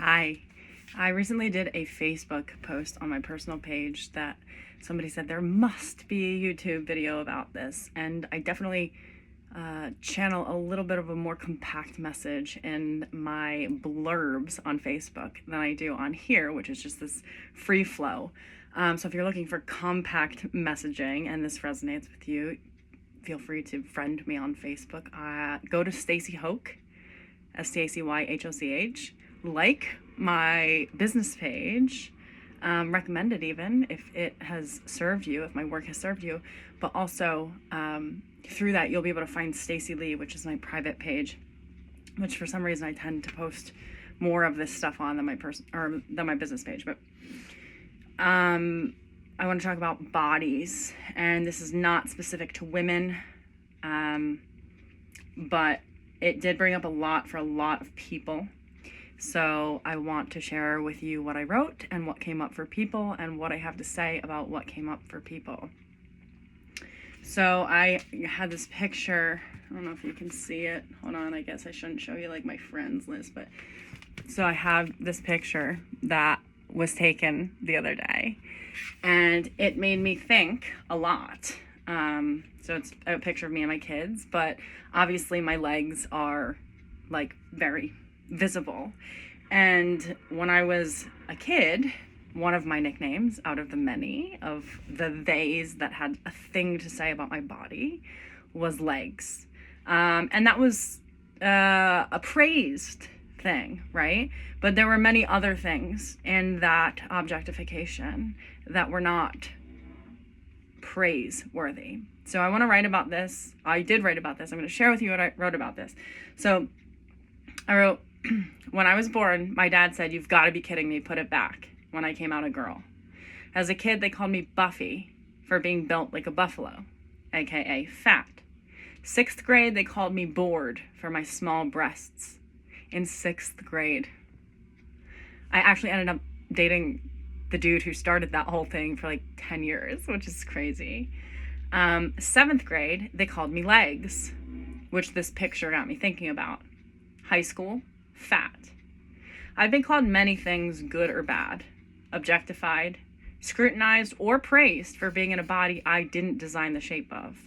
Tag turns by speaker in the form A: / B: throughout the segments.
A: Hi. I recently did a Facebook post on my personal page that somebody said there must be a YouTube video about this, and I definitely channel a little bit of a more compact message in my blurbs on Facebook than I do on here, which is just this free flow. So if you're looking for compact messaging and this resonates with you, feel free to friend me on Facebook. Go to Stacy Hoch, STACYHOCH. Like my business page, recommend it even if it has served you, if my work has served you, but also through that you'll be able to find Stacy Lee, which is my private page, which for some reason I tend to post more of this stuff on than my business page. But I want to talk about bodies, and this is not specific to women, but it did bring up a lot for a lot of people. So I want to share with you what I wrote and what came up for people and what I have to say about what came up for people. So I had this picture. I don't know if you can see it. Hold on, I guess I shouldn't show you like my friends list, but so I have this picture that was taken the other day, and it made me think a lot. So it's a picture of me and my kids, but obviously my legs are like very visible. And when I was a kid, one of my nicknames out of the many of the theys that had a thing to say about my body was legs. And that was a praised thing, right? But there were many other things in that objectification that were not praiseworthy. So I want to write about this. I did write about this. I'm going to share with you what I wrote about this. So I wrote, when I was born, my dad said, "You've got to be kidding me, put it back," when I came out a girl. As a kid, they called me Buffy for being built like a buffalo, aka fat. 6th grade, they called me bored for my small breasts. In 6th grade. I actually ended up dating the dude who started that whole thing for like 10 years, which is crazy. 7th grade, they called me legs, which this picture got me thinking about. High school, fat. I've been called many things, good or bad, objectified, scrutinized, or praised for being in a body I didn't design the shape of.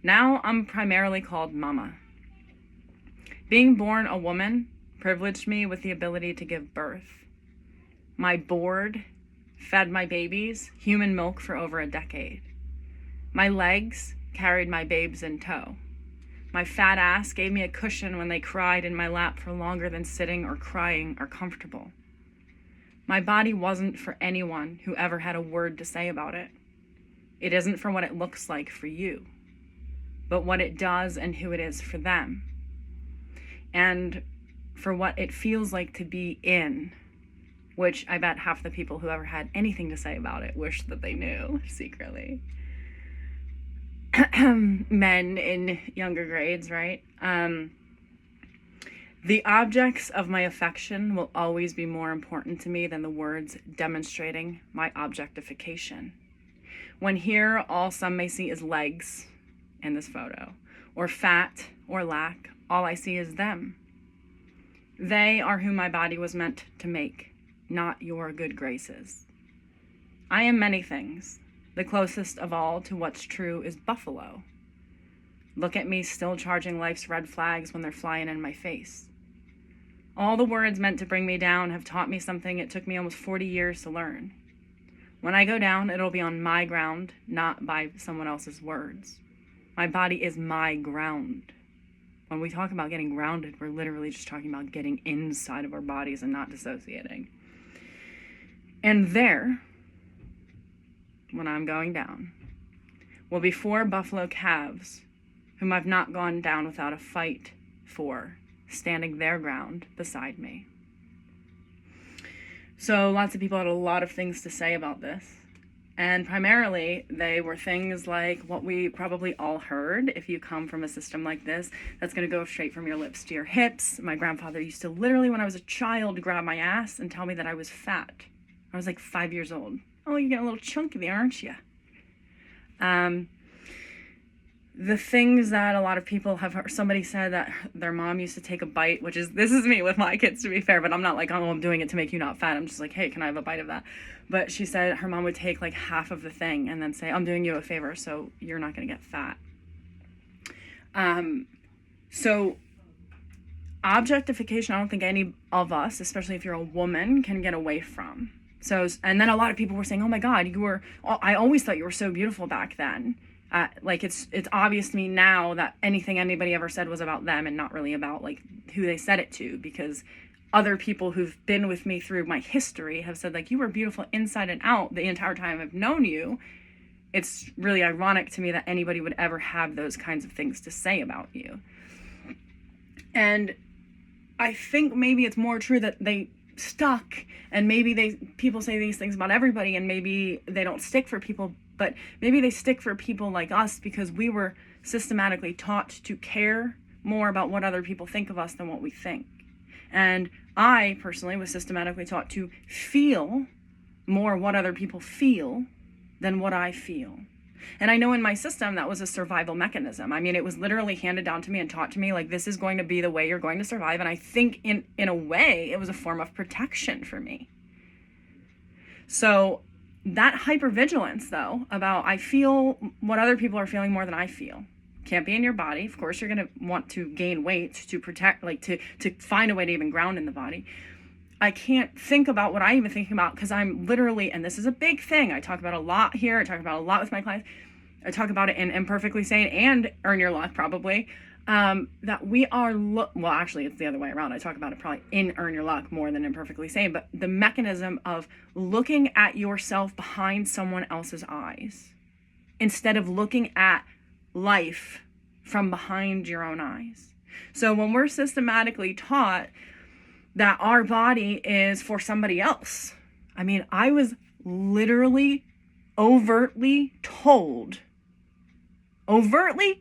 A: Now I'm primarily called mama. Being born a woman privileged me with the ability to give birth. My board fed my babies human milk for over a decade. My legs carried my babes in tow. My fat ass gave me a cushion when they cried in my lap for longer than sitting or crying are comfortable. My body wasn't for anyone who ever had a word to say about it. It isn't for what it looks like for you, but what it does and who it is for them. And for what it feels like to be in, which I bet half the people who ever had anything to say about it wish that they knew secretly. Men in younger grades, right? The objects of my affection will always be more important to me than the words demonstrating my objectification. When here, all some may see is legs in this photo, or fat, or lack. All I see is them. They are who my body was meant to make, not your good graces. I am many things. The closest of all to what's true is buffalo. Look at me still charging life's red flags when they're flying in my face. All the words meant to bring me down have taught me something it took me almost 40 years to learn. When I go down, it'll be on my ground, not by someone else's words. My body is my ground. When we talk about getting grounded, we're literally just talking about getting inside of our bodies and not dissociating. And there, when I'm going down, will be 4 buffalo calves whom I've not gone down without a fight for, standing their ground beside me. So lots of people had a lot of things to say about this. And primarily, they were things like what we probably all heard if you come from a system like this, that's going to go straight from your lips to your hips. My grandfather used to literally, when I was a child, grab my ass and tell me that I was fat. I was like 5 years old. "Oh, you're getting a little chunky there, aren't you?" the things that a lot of people have heard, somebody said that their mom used to take a bite, this is me with my kids, to be fair, but I'm not like, oh, I'm doing it to make you not fat. I'm just like, hey, can I have a bite of that? But she said her mom would take like half of the thing and then say, I'm doing you a favor, so you're not going to get fat. So objectification, I don't think any of us, especially if you're a woman, can get away from. So, and then a lot of people were saying, oh my God, I always thought you were so beautiful back then. Like it's obvious to me now that anything anybody ever said was about them and not really about like who they said it to, because other people who've been with me through my history have said like, you were beautiful inside and out the entire time I've known you. It's really ironic to me that anybody would ever have those kinds of things to say about you. And I think maybe it's more true that they stuck, and maybe people say these things about everybody, and maybe they don't stick for people, but maybe they stick for people like us because we were systematically taught to care more about what other people think of us than what we think. And I personally was systematically taught to feel more what other people feel than what I feel. And I know in my system that was a survival mechanism. I mean, it was literally handed down to me and taught to me, like, this is going to be the way you're going to survive. And I think in a way, it was a form of protection for me. So that hypervigilance, though, about I feel what other people are feeling more than I feel. Can't be in your body. Of course, you're going to want to gain weight to protect, like to find a way to even ground in the body. I can't think about what I even think about because I'm literally, and this is a big thing I talk about a lot here, I talk about a lot with my clients, I talk about it in Imperfectly Sane and Earn Your Luck probably, that we are, well actually it's the other way around, I talk about it probably in Earn Your Luck more than Imperfectly Sane, but the mechanism of looking at yourself behind someone else's eyes instead of looking at life from behind your own eyes. So when we're systematically taught that our body is for somebody else. I mean, I was literally overtly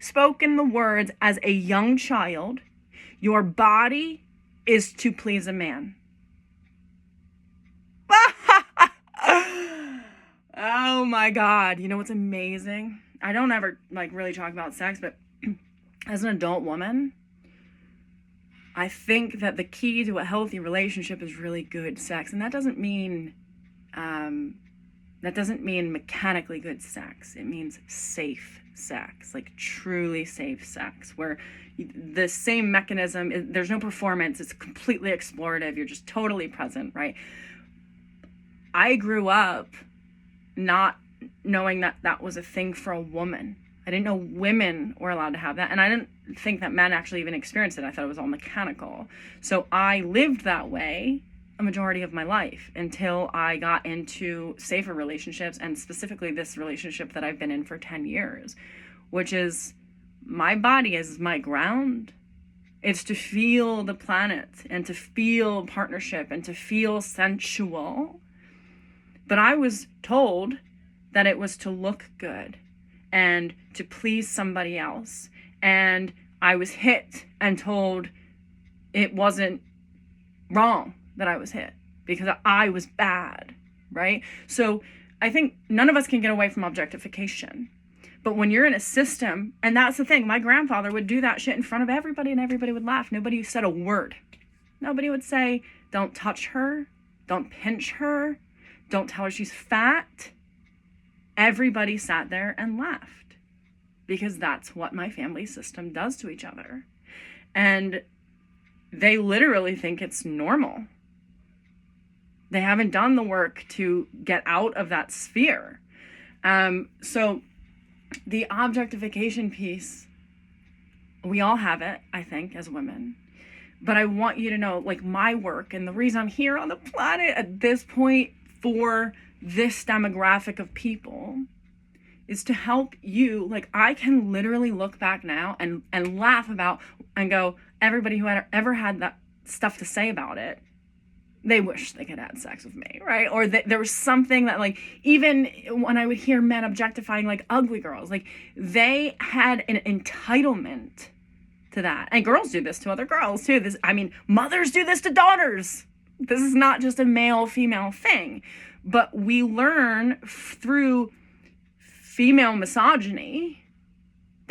A: spoken the words as a young child, your body is to please a man. Oh my God. You know what's amazing? I don't ever like really talk about sex, but as an adult woman, I think that the key to a healthy relationship is really good sex. And that doesn't mean mechanically good sex. It means safe sex, like truly safe sex, where the same mechanism, there's no performance, it's completely explorative, you're just totally present, right? I grew up not knowing that that was a thing for a woman. I didn't know women were allowed to have that, and I didn't think that men actually even experienced it. I thought it was all mechanical. So I lived that way a majority of my life until I got into safer relationships, and specifically this relationship that I've been in for 10 years, which is my body is my ground. It's to feel the planet and to feel partnership and to feel sensual. But I was told that it was to look good and to please somebody else. And I was hit and told it wasn't wrong that I was hit because I was bad, right? So I think none of us can get away from objectification. But when you're in a system, and that's the thing, my grandfather would do that shit in front of everybody and everybody would laugh. Nobody said a word. Nobody would say, don't touch her, don't pinch her, don't tell her she's fat. Everybody sat there and laughed because that's what my family system does to each other. And they literally think it's normal. They haven't done the work to get out of that sphere. So the objectification piece, we all have it, I think, as women. But I want you to know, like, my work and the reason I'm here on the planet at this point for this demographic of people is to help you. Like, I can literally look back now and laugh about and go, everybody who had ever had that stuff to say about it, they wish they could have sex with me, right? Or there was something that, like, even when I would hear men objectifying, like, ugly girls, like, they had an entitlement to that. And girls do this to other girls, too. Mothers do this to daughters. This is not just a male-female thing. But we learn through female misogyny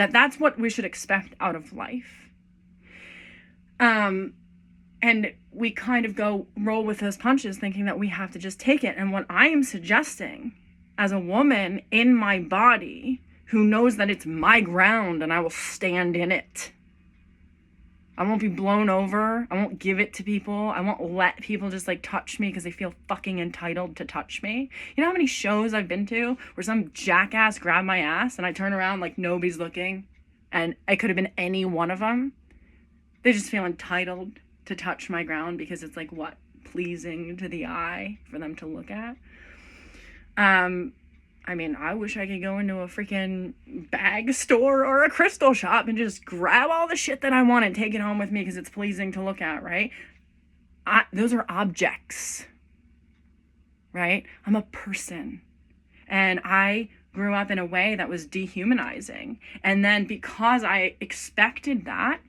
A: That's what we should expect out of life. And we kind of roll with those punches thinking that we have to just take it. And what I am suggesting as a woman in my body who knows that it's my ground and I will stand in it, I won't be blown over. I won't give it to people. I won't let people just like touch me because they feel fucking entitled to touch me. You know how many shows I've been to where some jackass grabbed my ass and I turn around like nobody's looking and it could have been any one of them? They just feel entitled to touch my ground because it's like, what, pleasing to the eye for them to look at. I mean, I wish I could go into a freaking bag store or a crystal shop and just grab all the shit that I want and take it home with me because it's pleasing to look at, right? Those are objects, right? I'm a person, and I grew up in a way that was dehumanizing. And then because I expected that,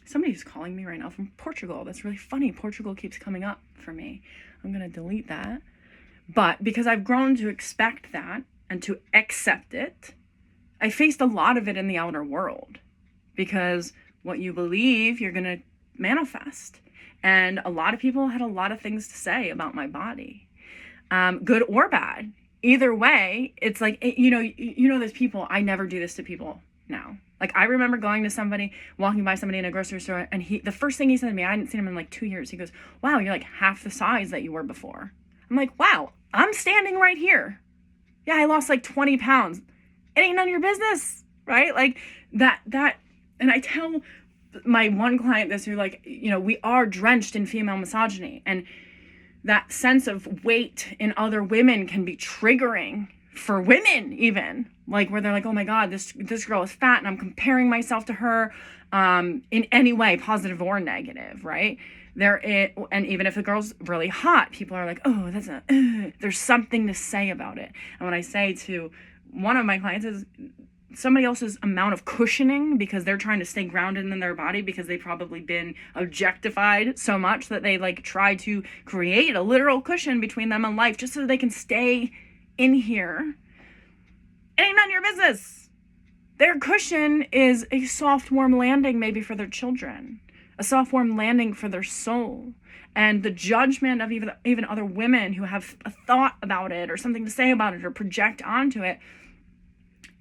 A: somebody's calling me right now from Portugal. That's really funny. Portugal keeps coming up for me. I'm going to delete that. But because I've grown to expect that and to accept it, I faced a lot of it in the outer world. Because what you believe, you're going to manifest. And a lot of people had a lot of things to say about my body. Good or bad. Either way, it's like, you know, there's people, I never do this to people now. Like, I remember walking by somebody in a grocery store, and the first thing he said to me, I hadn't seen him in like 2 years. He goes, wow, you're like half the size that you were before. I'm like, wow, I'm standing right here. Yeah, I lost like 20 pounds. It ain't none of your business, right? Like that, and I tell my one client this, who like, you know, we are drenched in female misogyny, and that sense of weight in other women can be triggering for women, even like where they're like, oh my God, this girl is fat and I'm comparing myself to her in any way, positive or negative, right? And even if the girl's really hot, people are like, oh, there's something to say about it. And what I say to one of my clients is somebody else's amount of cushioning, because they're trying to stay grounded in their body because they've probably been objectified so much that they like try to create a literal cushion between them and life just so they can stay in here. It ain't none of your business. Their cushion is a soft, warm landing maybe for their children, a soft, warm landing for their soul. And the judgment of even other women who have a thought about it or something to say about it or project onto it,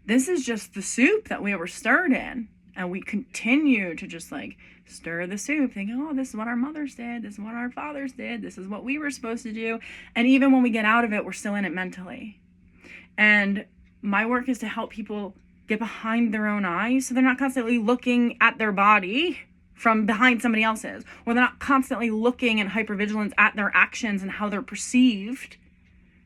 A: this is just the soup that we were stirred in. And we continue to just like stir the soup, thinking, oh, this is what our mothers did. This is what our fathers did. This is what we were supposed to do. And even when we get out of it, we're still in it mentally. And my work is to help people get behind their own eyes so they're not constantly looking at their body from behind somebody else's, or they're not constantly looking in hypervigilance at their actions and how they're perceived.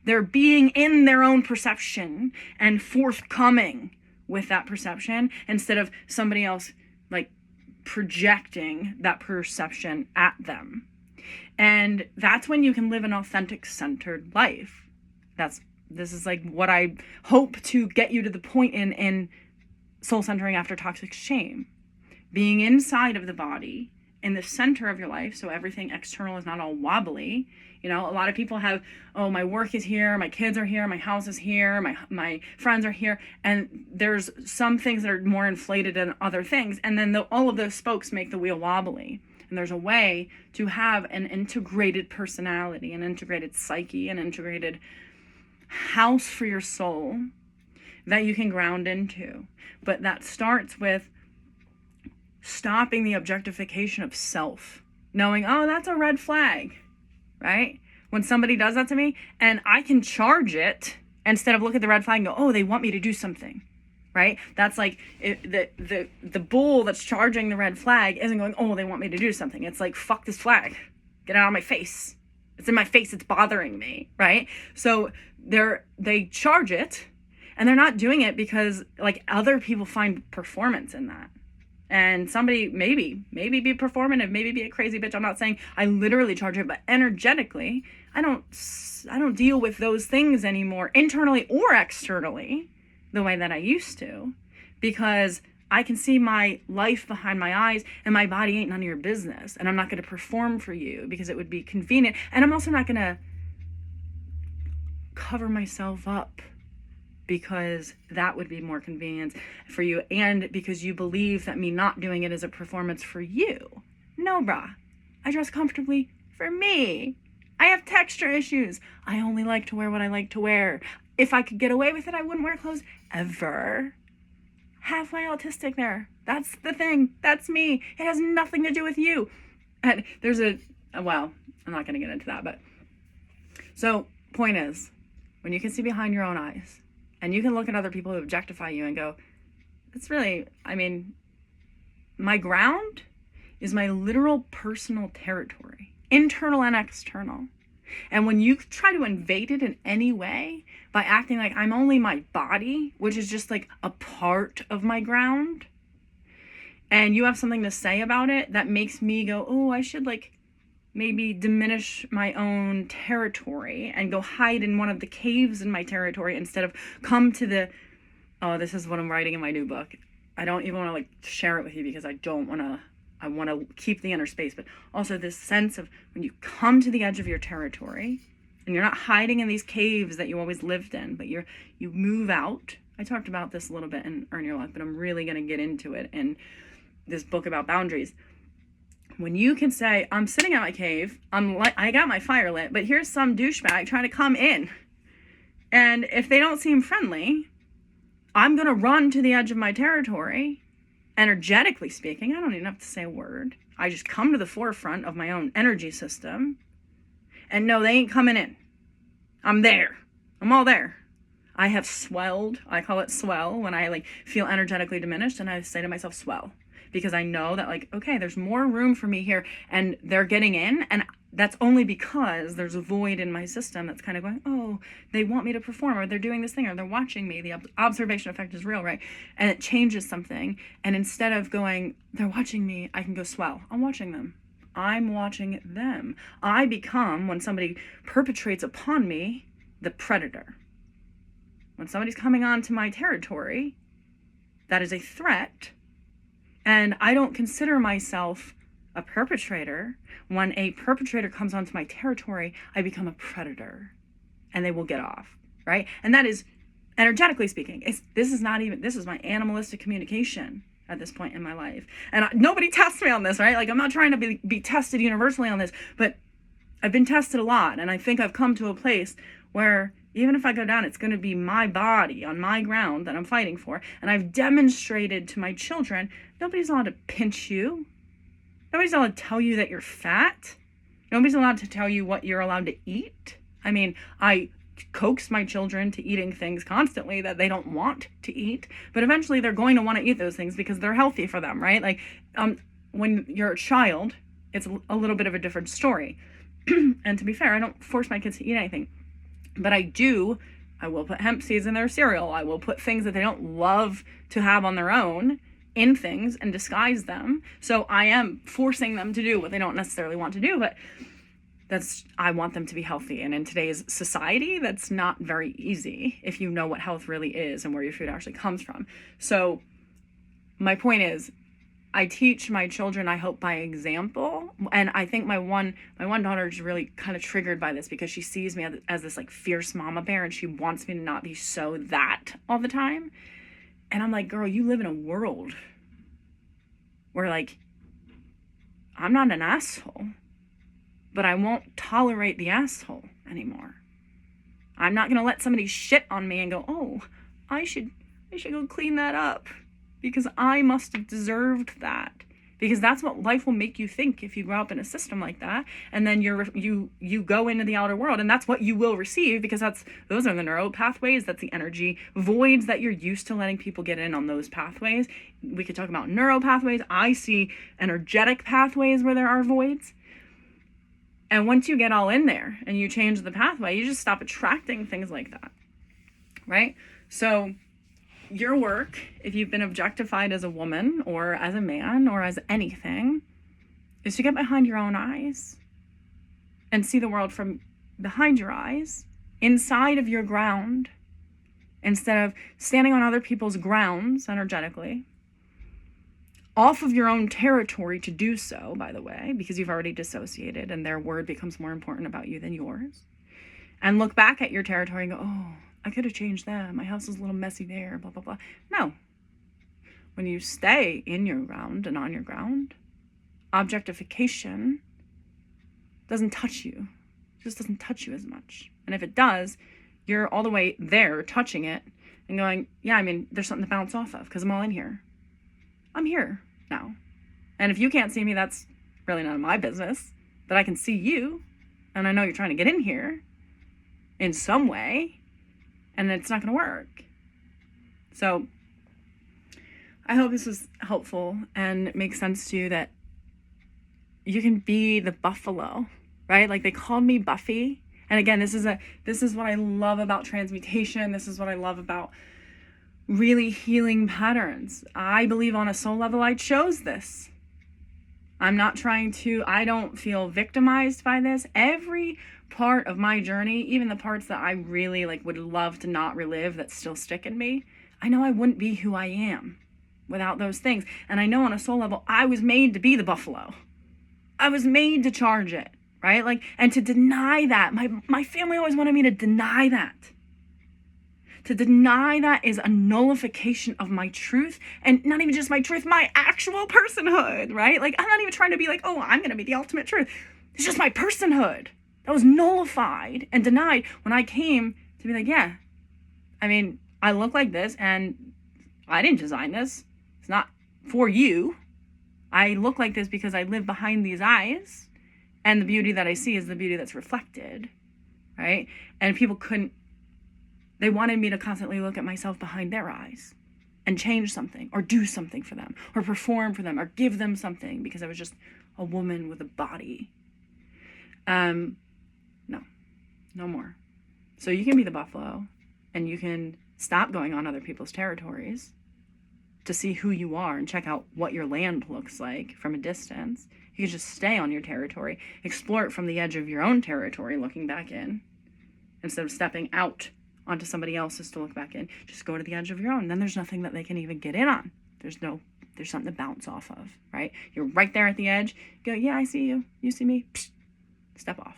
A: They're being in their own perception and forthcoming with that perception instead of somebody else like projecting that perception at them. And that's when you can live an authentic, centered life. This is like what I hope to get you to the point in soul centering after toxic shame. Being inside of the body, in the center of your life, so everything external is not all wobbly. You know, a lot of people have, oh, my work is here, my kids are here, my house is here, my friends are here, and there's some things that are more inflated than other things, and then all of those spokes make the wheel wobbly. And there's a way to have an integrated personality, an integrated psyche, an integrated house for your soul that you can ground into. But that starts with stopping the objectification of self, knowing, oh, that's a red flag, right? When somebody does that to me, and I can charge it instead of look at the red flag and go, oh, they want me to do something, right? That's like the bull that's charging the red flag isn't going, oh, they want me to do something. It's like, fuck this flag, get it out of my face. It's in my face, it's bothering me, right? So they charge it, and they're not doing it because like other people find performance in that. And somebody maybe be performative, maybe be a crazy bitch. I'm not saying I literally charge it, but energetically, I don't deal with those things anymore, internally or externally, the way that I used to, because I can see my life behind my eyes, and my body ain't none of your business. And I'm not going to perform for you because it would be convenient. And I'm also not going to cover myself up because that would be more convenient for you, and because you believe that me not doing it is a performance for you. No, brah. I dress comfortably for me. I have texture issues. I only like to wear what I like to wear. If I could get away with it, I wouldn't wear clothes ever. Halfway autistic there. That's the thing. That's me. It has nothing to do with you. And there's well, I'm not going to get into that, but so point is, when you can see behind your own eyes and you can look at other people who objectify you and go, it's really, my ground is my literal personal territory, internal and external. And when you try to invade it in any way by acting like I'm only my body, which is just like a part of my ground, and you have something to say about it that makes me go, oh, I should maybe diminish my own territory and go hide in one of the caves in my territory instead of come to the, this is what I'm writing in my new book. I don't even want to share it with you because I want to keep the inner space, but also this sense of when you come to the edge of your territory and you're not hiding in these caves that you always lived in, but you move out. I talked about this a little bit in Earn Your Luck, but I'm really going to get into it in this book about boundaries. When you can say, I'm sitting at my cave, I got my fire lit, but here's some douchebag trying to come in. And if they don't seem friendly, I'm going to run to the edge of my territory. Energetically speaking, I don't even have to say a word. I just come to the forefront of my own energy system. And no, they ain't coming in. I'm there. I'm all there. I have swelled. I call it swell when I feel energetically diminished, and I say to myself, swell. Because I know that okay, there's more room for me here, and they're getting in, and that's only because there's a void in my system that's kind of going, oh, they want me to perform, or they're doing this thing, or they're watching me. The observation effect is real, right? And it changes something, and instead of going, they're watching me, I can go, swell, I'm watching them. I'm watching them. I become, when somebody perpetrates upon me, the predator. When somebody's coming onto my territory, that is a threat. And I don't consider myself a perpetrator. When a perpetrator comes onto my territory, I become a predator, and they will get off, right? And that is, energetically speaking, this is my animalistic communication at this point in my life. And nobody tests me on this, right? I'm not trying to be tested universally on this, but I've been tested a lot, and I think I've come to a place where even if I go down, it's going to be my body on my ground that I'm fighting for. And I've demonstrated to my children, nobody's allowed to pinch you. Nobody's allowed to tell you that you're fat. Nobody's allowed to tell you what you're allowed to eat. I coax my children to eating things constantly that they don't want to eat, but eventually they're going to want to eat those things because they're healthy for them, right? When you're a child, it's a little bit of a different story. And to be fair, I don't force my kids to eat anything. But I will put hemp seeds in their cereal. I will put things that they don't love to have on their own in things and disguise them. So I am forcing them to do what they don't necessarily want to do, but I want them to be healthy. And in today's society, that's not very easy if you know what health really is and where your food actually comes from. So my point is, I teach my children, I hope, by example. And I think my one daughter is really kind of triggered by this because she sees me as this fierce mama bear, and she wants me to not be so that all the time. And I'm like, girl, you live in a world where I'm not an asshole, but I won't tolerate the asshole anymore. I'm not going to let somebody shit on me and go, oh, I should go clean that up, because I must have deserved that. Because that's what life will make you think if you grow up in a system like that. And then you go into the outer world, and that's what you will receive, because those are the neural pathways. That's the energy voids that you're used to letting people get in on those pathways. We could talk about neural pathways. I see energetic pathways where there are voids. And once you get all in there and you change the pathway, you just stop attracting things like that, right? So your work, if you've been objectified as a woman or as a man or as anything, is to get behind your own eyes and see the world from behind your eyes, inside of your ground, instead of standing on other people's grounds energetically, off of your own territory to do so, by the way, because you've already dissociated and their word becomes more important about you than yours. And look back at your territory and go, oh, I could have changed that. My house is a little messy there, blah, blah, blah. No. When you stay in your ground and on your ground, objectification doesn't touch you. It just doesn't touch you as much. And if it does, you're all the way there touching it and going, yeah, I mean, there's something to bounce off of because I'm all in here. I'm here now. And if you can't see me, that's really none of my business. But I can see you, and I know you're trying to get in here in some way, and it's not going to work. So I hope this was helpful and makes sense to you, that you can be the buffalo, right? Like, they called me Buffy. And again, this is what I love about transmutation. This is what I love about really healing patterns. I believe on a soul level, I chose this. I don't feel victimized by this. Every part of my journey, even the parts that I really would love to not relive that still stick in me, I know I wouldn't be who I am without those things. And I know on a soul level, I was made to be the buffalo. I was made to charge it, right? And to deny that, my family always wanted me to deny that. To deny that is a nullification of my truth, and not even just my truth, my actual personhood, right? I'm not even trying to be oh, I'm going to be the ultimate truth. It's just my personhood that was nullified and denied when I came to be yeah, I mean, I look like this and I didn't design this. It's not for you. I look like this because I live behind these eyes, and the beauty that I see is the beauty that's reflected, right? And people they wanted me to constantly look at myself behind their eyes and change something or do something for them or perform for them or give them something because I was just a woman with a body. No more. So you can be the buffalo, and you can stop going on other people's territories to see who you are and check out what your land looks like from a distance. You can just stay on your territory, explore it from the edge of your own territory, looking back in, instead of stepping out onto somebody else's to look back in. Just go to the edge of your own. Then there's nothing that they can even get in on. There's something to bounce off of, right? You're right there at the edge. You go, yeah, I see you. You see me. Psh, step off.